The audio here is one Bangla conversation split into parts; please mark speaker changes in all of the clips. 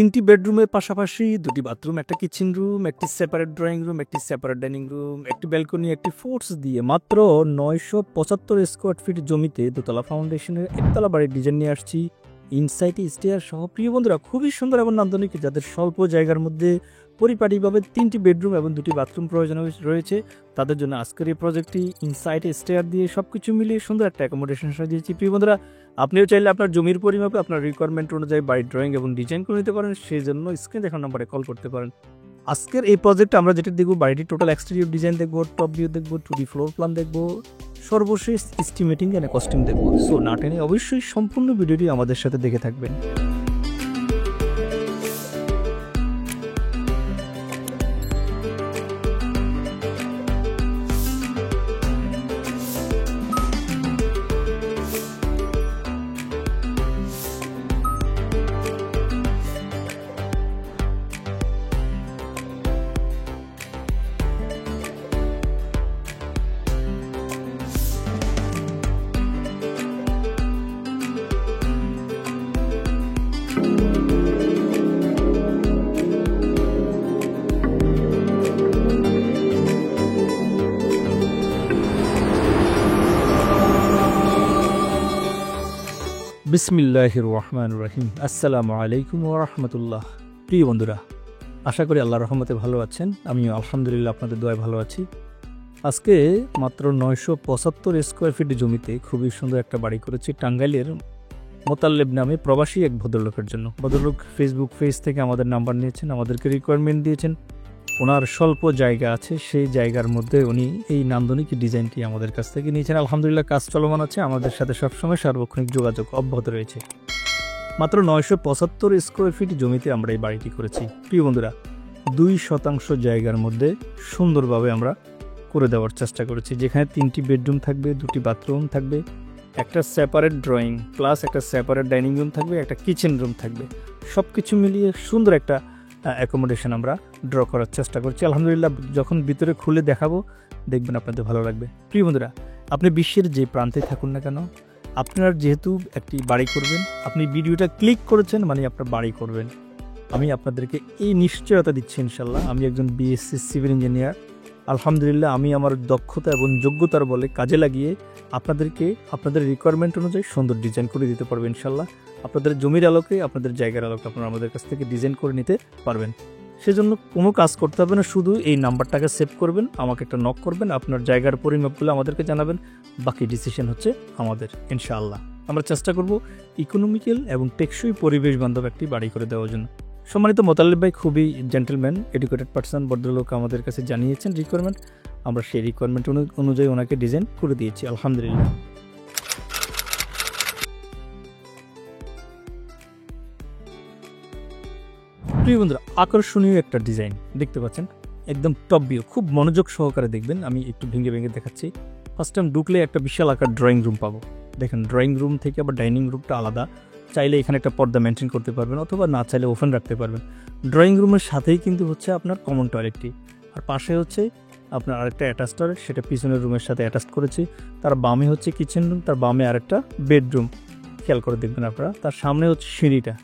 Speaker 1: তিনটি বেডরুমের পাশাপাশি দুটি বাথরুম, একটা কিচেন রুম, একটি সেপারেট ড্রয়িং রুম, একটি সেপারেট ডাইনিং রুম, একটি ব্যালকনি, একটি ফোর্স দিয়ে মাত্র 975 স্কোয়ার ফিট জমিতে দোতলা ফাউন্ডেশনের একতলা বাড়ির ডিজাইন নিয়ে আসছি। ইনসাইটে স্টেয়ার সহ। প্রিয় বন্ধুরা, খুবই সুন্দর এবং নান্দনিক, যাদের স্বল্প জায়গার মধ্যে পরিপাটিভাবে তিনটি বেডরুম এবং দুটি বাথরুম প্রয়োজন রয়েছে, তাদের জন্য আজকের এই প্রজেক্টটি ইনসাইটে স্টেয়ার দিয়ে সবকিছু মিলিয়ে সুন্দর একটা অ্যাকোমোডেশন সাজিয়েছি। প্রিয় বন্ধুরা, আপনিও চাইলে আপনার জমির পরিমাপে আপনার রিকোয়ারমেন্ট অনুযায়ী বাড়ির ড্রয়িং এবং ডিজাইন করে নিতে পারেন। সেই জন্য স্ক্রিনে দেখানো নম্বরে কল করতে পারেন। আজকের এই প্রজেক্টে আমরা যেটা দেখব, বাড়িটির টোটাল এক্সটেরিয়র ডিজাইন দেখবো, টপ ভিউ দেখবো, 2D ফ্লোর প্ল্যান দেখবো, সর্বশেষ এস্টিমেটিং এন্ড কস্টিং দেখবো। সো না টেনে অবশ্যই সম্পূর্ণ ভিডিওটি আমাদের সাথে দেখে থাকবেন। বিসমিল্লাহির রহমানির রহিম। আসসালামু আলাইকুম ওয়া রাহমাতুল্লাহ। প্রিয় বন্ধুরা, আশা করি আল্লাহর রহমতে ভালো আছেন। আমিও আলহামদুলিল্লাহ আপনাদের দোয়ায় ভালো আছি। আজকে মাত্র 975 স্কোয়ার ফিট জমিতে খুবই সুন্দর একটা বাড়ি করেছি টাঙ্গাইলের মোতাল্লেব নামে প্রবাসী এক ভদ্রলোকের জন্য। ভদ্রলোক ফেসবুক পেজ থেকে আমাদের নাম্বার নিয়েছেন, আমাদেরকে রিকোয়ারমেন্ট দিয়েছেন। ওনার স্বল্প জায়গা আছে, সেই জায়গার মধ্যে উনি এই নান্দনিক ডিজাইনটি আমাদের কাছ থেকে নিয়েছেন। আলহামদুলিল্লাহ কাজ চলমান আছে, আমাদের সাথে সবসময় সার্বক্ষণিক যোগাযোগ অব্যাহত রয়েছে। মাত্র 975 স্কোয়ার ফিট জমিতে আমরা এই বাড়িটি করেছি। প্রিয় বন্ধুরা, 2% জায়গার মধ্যে সুন্দরভাবে আমরা করে দেওয়ার চেষ্টা করেছি, যেখানে 3টি বেডরুম থাকবে, 2টি বাথরুম থাকবে, একটা সেপারেট ড্রয়িং প্লাস একটা সেপারেট ডাইনিং রুম থাকবে, একটা কিচেন রুম থাকবে। সব কিছু মিলিয়ে সুন্দর একটা অ্যাকোমোডেশন আমরা ড্র করার চেষ্টা করছি। আলহামদুলিল্লাহ যখন ভিতরে খুলে দেখাবো, দেখবেন আপনাদের ভালো লাগবে। প্রিয় বন্ধুরা, আপনি বিশ্বের যে প্রান্তে থাকুন না কেন, আপনার যেহেতু একটি বাড়ি করবেন, আপনি ভিডিওটা ক্লিক করেছেন মানে আপনার বাড়ি করবেন। আমি আপনাদেরকে এই নিশ্চয়তা দিচ্ছি ইনশাল্লাহ। আমি একজন বিএসসি সিভিল ইঞ্জিনিয়ার। আলহামদুলিল্লাহ আমি আমার দক্ষতা এবং যোগ্যতার বলে কাজে লাগিয়ে আপনাদেরকে আপনাদের রিকোয়ারমেন্ট অনুযায়ী সুন্দর ডিজাইন করে দিতে পারবো ইনশাল্লাহ। আপনাদের জমির আলোকে, আপনাদের জায়গার আলোকে আপনারা আমাদের কাছ থেকে ডিজাইন করে নিতে পারবেন। সেজন্য কোনো কাজ করতে হবে না, শুধু এই নাম্বারটাকে সেভ করবেন, আমাকে একটা নক করবেন, আপনার জায়গার পরিমাপগুলো আমাদেরকে জানাবেন, বাকি ডিসিশন হচ্ছে আমাদের ইনশাআল্লাহ। আমরা চেষ্টা করব ইকোনমিক্যাল এবং টেকসই পরিবেশ বান্ধব একটি বাড়ি করে দেওয়ার জন্য। সম্মানিত মোতাল্লেব ভাই খুবই জেন্টেলম্যান, এডুকেটেড পার্সন, ভদ্রলোক আমাদের কাছে জানিয়েছেন রিকোয়ারমেন্ট, আমরা সেই রিকোয়ারমেন্ট অনুযায়ী ওনাকে ডিজাইন করে দিয়েছি আলহামদুলিল্লাহ। প্রিয় বন্ধুরা, আকর্ষণীয় একটা ডিজাইন দেখতে পাচ্ছেন, একদম টপ ভিউ, খুব মনোযোগ সহকারে দেখবেন। আমি একটু ভেঙে ভেঙে দেখাচ্ছি। ফার্স্ট টাইম ঢুকলে একটা বিশাল আকার ড্রয়িং রুম পাবো। দেখেন, ড্রয়িং রুম থেকে আবার ডাইনিং রুমটা আলাদা। চাইলে এখানে একটা পর্দা মেনটেন করতে পারবেন, অথবা না চাইলে ওপেন রাখতে পারবেন। ড্রয়িং রুমের সাথেই কিন্তু হচ্ছে আপনার কমন টয়লেটটি, আর পাশে হচ্ছে আপনার আরেকটা অ্যাটাচ টয়লেট, সেটা পিছনের রুমের সাথে অ্যাটাচ করেছি। তার বামে হচ্ছে কিচেন রুম, তার বামে আরেকটা বেডরুম, খেয়াল করে দেখবেন আপনারা। তার সামনে হচ্ছে সিঁড়িটা,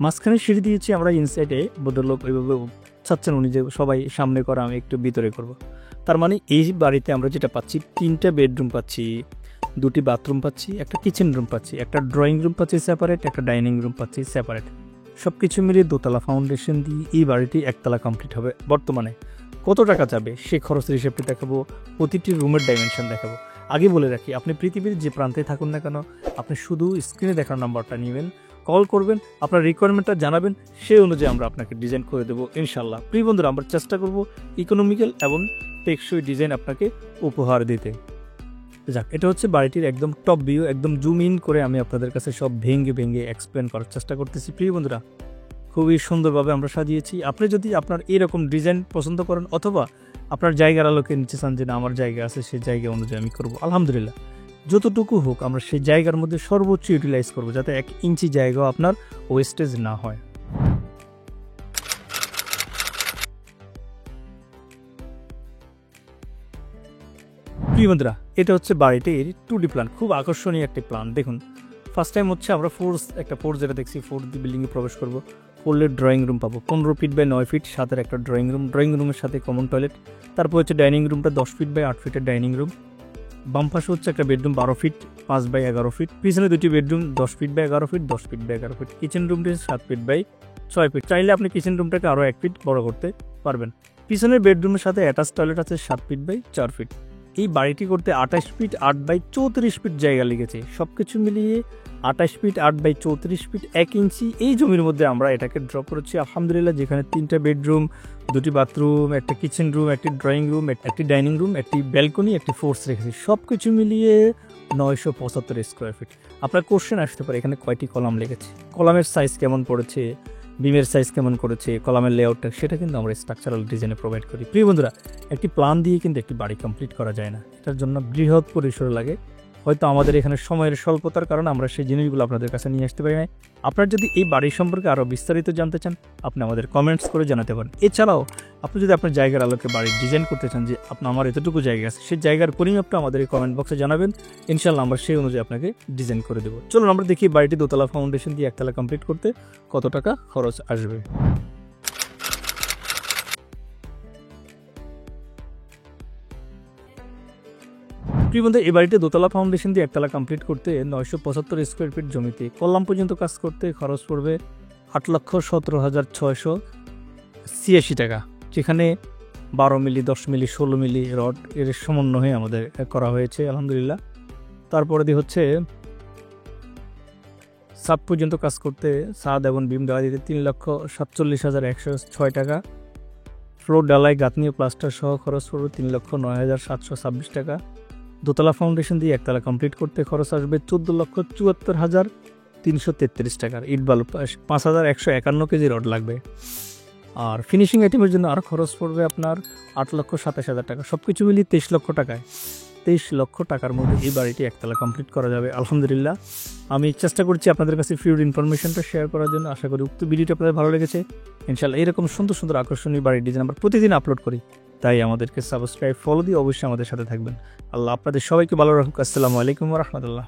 Speaker 1: মাঝখানে সিঁড়ি দিয়েছি আমরা ইনসাইডে। ভদ্রলোক ওইভাবে চাচ্ছেন উনি যে সবাই সামনে করা, আমি একটু ভিতরে করব। তার মানে এই বাড়িতে আমরা যেটা পাচ্ছি, 3টা বেডরুম পাচ্ছি, 2টি বাথরুম পাচ্ছি, একটা কিচেন রুম পাচ্ছি, একটা ড্রয়িং রুম পাচ্ছি সেপারেট, একটা ডাইনিং রুম পাচ্ছি সেপারেট। সব কিছু মিলিয়ে দোতলা ফাউন্ডেশন দিয়ে এই বাড়িটি একতলা কমপ্লিট হবে। বর্তমানে কত টাকা যাবে সেই খরচের হিসেবটি দেখাবো, প্রতিটি রুমের ডাইমেনশন দেখাবো। আগে বলে রাখি, আপনি পৃথিবীর যে প্রান্তে থাকুন না কেন, আপনি শুধু স্ক্রিনে দেখার নাম্বারটা নেবেন, কল করবেন, আপনার রিকোয়ারমেন্টটা জানাবেন, সেই অনুযায়ী আমরা আপনাকে ডিজাইন করে দেবো ইনশাল্লাহ। প্রিয় বন্ধুরা, আমরা চেষ্টা করব ইকোনমিক্যাল এবং টেকসই ডিজাইন আপনাকে উপহার দিতে। যাক, এটা হচ্ছে বাড়িটির একদম টপ ভিউ, একদম জুম ইন করে আমি আপনাদের কাছে সব ভেঙে ভেঙে এক্সপ্লেন করার চেষ্টা করতেছি। প্রিয় বন্ধুরা, খুবই সুন্দরভাবে আমরা সাজিয়েছি। আপনি যদি আপনার এরকম ডিজাইন পছন্দ করেন, অথবা আপনার জায়গার আলোকে নিচে চান যে না আমার জায়গা আছে, সেই জায়গা অনুযায়ী আমি করবো, আলহামদুলিল্লাহ যতটুকু হোক আমরা সেই জায়গার মধ্যে সর্বোচ্চ ইউটিলাইজ করবো, যাতে 1 ইঞ্চি জায়গাও আপনার ওয়েস্টেজ না হয়। প্রিয় বন্ধুরা, এটা হচ্ছে বাড়িটির 2D প্ল্যান, খুব আকর্ষণীয় একটি প্ল্যান। দেখুন, ফার্স্ট টাইম হচ্ছে আমরা একটা ফোর্স যেটা দেখছি, 4th বিল্ডিংয়ে প্রবেশ করব। ফুলের ড্রয়িং রুম পাবো 15 ফিট বাই 9 ফিট, সাথে একটা ড্রয়িং রুমের সাথে কমন টয়লেট। তারপর হচ্ছে ডাইনিং রুমটা 10 ফিট বাই 8 ফিটের ডাইনিং রুম। বাম পাশে হচ্ছে একটা বেডরুম 12 ফিট 5 বাই 11 ফিট, পিছনে দুটি bedroom 10 feet by 11 feet 10 feet by 11 feet. Kitchen রুমটি 7 ফিট বাই 6 ফিট। চাইলে আপনি কিচেন রুমটাকে আরও 1 ফিট বড় করতে পারবেন। পিছনের বেডরুমের সাথে অ্যাটাচ টয়লেট আছে 7 ফিট বাই 4 ফিট। এই বাড়িটি করতে 28 ফিট 8 বাই 34 ফিট জায়গা লেগেছে। সব কিছু মিলিয়ে 28 ফিট 8 বাই 34 ফিট 1 ইঞ্চি এই জমির মধ্যে আমরা এটাকে ড্র করেছি আলহামদুলিল্লাহ, যেখানে 3টা বেডরুম, 2টি বাথরুম, একটা কিচেন রুম, একটি ড্রয়িং রুম, একটি ডাইনিং রুম, একটি ব্যালকনি, একটি ফোর্স রেখেছি। সব কিছু মিলিয়ে 975 স্কোয়ার ফিট। আপনার কোশ্চেন আসতে পারে এখানে কয়টি কলাম লেগেছে, কলামের সাইজ কেমন পড়েছে, বিমের সাইজ কেমন করেছে, কলামের লেআউটটা, সেটা কিন্তু আমরা স্ট্রাকচারাল ডিজাইনে প্রোভাইড করি। প্রিয় বন্ধুরা, একটি প্ল্যান দিয়ে কিন্তু একটি বাড়ি কমপ্লিট করা যায় না, এটার জন্য বৃহৎ পরিসর লাগে। হয়তো আমাদের এখানে সময়ের স্বল্পতার কারণে আমরা সেই জিনিসগুলো আপনাদের কাছে নিয়ে আসতে পারি না। আপনারা যদি এই বাড়ির সম্পর্কে আরও বিস্তারিত জানতে চান, আপনি আমাদের কমেন্টস করে জানাতে পারেন। এছাড়াও আপনি যদি আপনার জায়গার আলোকে বাড়ির ডিজাইন করতে চান, যে আমার এতটুকু জায়গা আছে, সেই জায়গার পরিমাপটা আমাদের এই কমেন্ট বক্সে জানাবেন, ইনশাল্লাহ আমরা সেই অনুযায়ী আপনাকে ডিজাইন করে দেবো। চলুন আমরা দেখি বাড়িটি দোতলা ফাউন্ডেশন দিয়ে একতলা কমপ্লিট করতে কত টাকা খরচ আসবে। প্রিয় বন্ধু, এই বাড়িতে দোতলা ফাউন্ডেশন দিয়ে একতলা কমপ্লিট করতে 975 স্কোয়ার ফিট জমিতে কলাম পর্যন্ত কাজ করতে খরচ পড়বে 8,17,686 টাকা, যেখানে 12 মিলি 10 মিলি 16 মিলি রড এর সমন্বয়ে আমাদের করা হয়েছে আলহামদুলিল্লাহ। তারপরে দিয়ে হচ্ছে সাব পর্যন্ত কাজ করতে সাদ এবং বিম দেওয়া দিতে 3,47,106 টাকা। ফ্লোর ডালাই গাঁথনি প্লাস্টার সহ খরচ পড়বে 3,09,726 টাকা। দোতলা ফাউন্ডেশন দিয়ে একতলা কমপ্লিট করতে খরচ আসবে 14,74,333 টাকার। ইট বালু 5,151 কেজি রড লাগবে। আর ফিনিশিং আইটেমের জন্য আরও খরচ পড়বে আপনার 8,27,000 টাকা। সব কিছু মিলিয়ে 23 লক্ষ টাকায়, 23 লক্ষ টাকার মধ্যে এই বাড়িটি একতলা কমপ্লিট করা যাবে আলহামদুলিল্লাহ। আমি চেষ্টা করছি আপনাদের কাছে ফ্রি ইনফরমেশনটা শেয়ার করার জন্য। আশা করি উক্ত ভিডিওটি আপনাদের ভালো লেগেছে। ইনশাআল্লাহ এরকম সুন্দর সুন্দর আকর্ষণীয় বাড়ির ডিজাইন আমরা প্রতিদিন আপলোড করি, তাই আমাদেরকে সাবস্ক্রাইব ফলো দিয়ে অবশ্যই আমাদের সাথে থাকবেন। আল্লাহ আপনাদের সবাইকে ভালো রাখুক। আসসালামু আলাইকুম ওয়া রাহমাতুল্লাহ।